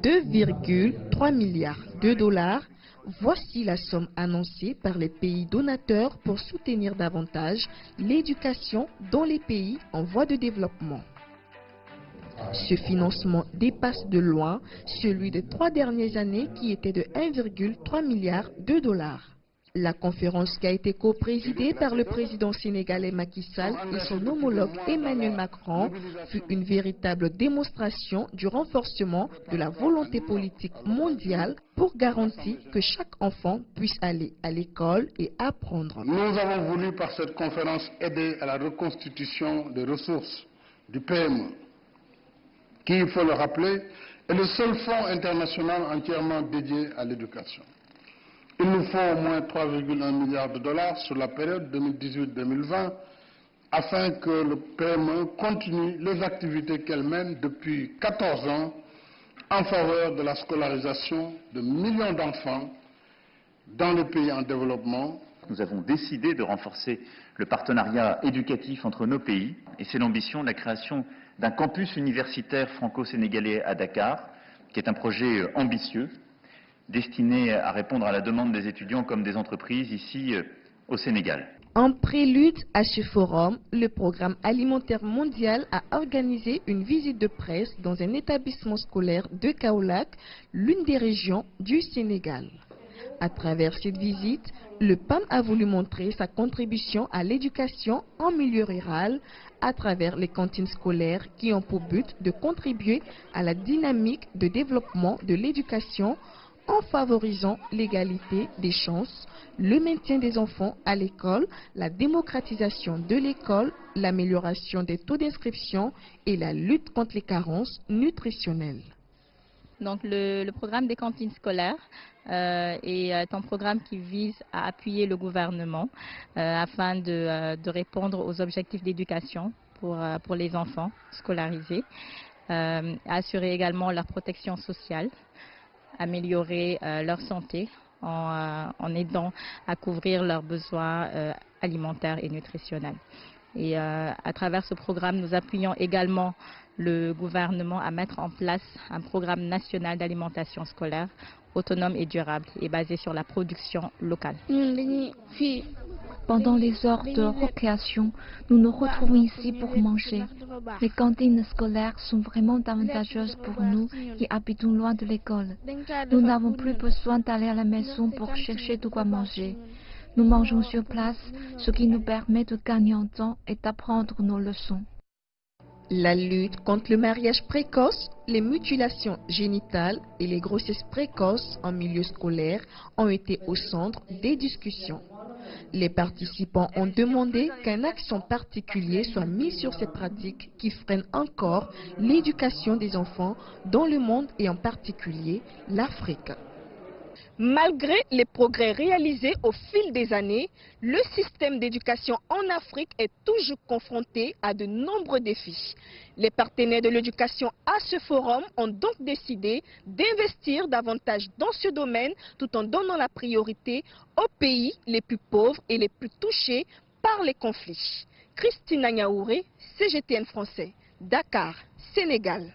2,3 milliards de dollars. Voici la somme annoncée par les pays donateurs pour soutenir davantage l'éducation dans les pays en voie de développement. Ce financement dépasse de loin celui des 3 dernières années qui était de 1,3 milliard de dollars. La conférence qui a été co-présidée par le président sénégalais Macky Sall et son homologue Emmanuel Macron fut une véritable démonstration du renforcement de la volonté politique mondiale pour garantir que chaque enfant puisse aller à l'école et apprendre. Nous avons voulu par cette conférence aider à la reconstitution des ressources du PME, qui, il faut le rappeler, est le seul fonds international entièrement dédié à l'éducation. Il nous faut au moins 3,1 milliards de dollars sur la période 2018-2020 afin que le PME continue les activités qu'elle mène depuis 14 ans en faveur de la scolarisation de millions d'enfants dans les pays en développement. Nous avons décidé de renforcer le partenariat éducatif entre nos pays et c'est l'ambition de la création d'un campus universitaire franco-sénégalais à Dakar, qui est un projet ambitieux, destiné à répondre à la demande des étudiants comme des entreprises ici au Sénégal. En prélude à ce forum, le Programme alimentaire mondial a organisé une visite de presse dans un établissement scolaire de Kaolack, l'une des régions du Sénégal. À travers cette visite, le PAM a voulu montrer sa contribution à l'éducation en milieu rural à travers les cantines scolaires qui ont pour but de contribuer à la dynamique de développement de l'éducation en favorisant l'égalité des chances, le maintien des enfants à l'école, la démocratisation de l'école, l'amélioration des taux d'inscription et la lutte contre les carences nutritionnelles. Donc le programme des cantines scolaires est un programme qui vise à appuyer le gouvernement afin de répondre aux objectifs d'éducation pour les enfants scolarisés, assurer également leur protection sociale, améliorer leur santé en aidant à couvrir leurs besoins alimentaires et nutritionnels. Et à travers ce programme, nous appuyons également le gouvernement à mettre en place un programme national d'alimentation scolaire autonome et durable et basé sur la production locale. Pendant les heures de récréation, nous nous retrouvons ici pour manger. Les cantines scolaires sont vraiment avantageuses pour nous qui habitons loin de l'école. Nous n'avons plus besoin d'aller à la maison pour chercher de quoi manger. Nous mangeons sur place, ce qui nous permet de gagner en temps et d'apprendre nos leçons. La lutte contre le mariage précoce, les mutilations génitales et les grossesses précoces en milieu scolaire ont été au centre des discussions. Les participants ont demandé qu'un accent particulier soit mis sur ces pratiques qui freinent encore l'éducation des enfants dans le monde et en particulier l'Afrique. Malgré les progrès réalisés au fil des années, le système d'éducation en Afrique est toujours confronté à de nombreux défis. Les partenaires de l'éducation à ce forum ont donc décidé d'investir davantage dans ce domaine tout en donnant la priorité aux pays les plus pauvres et les plus touchés par les conflits. Christine Agnaouré, CGTN français, Dakar, Sénégal.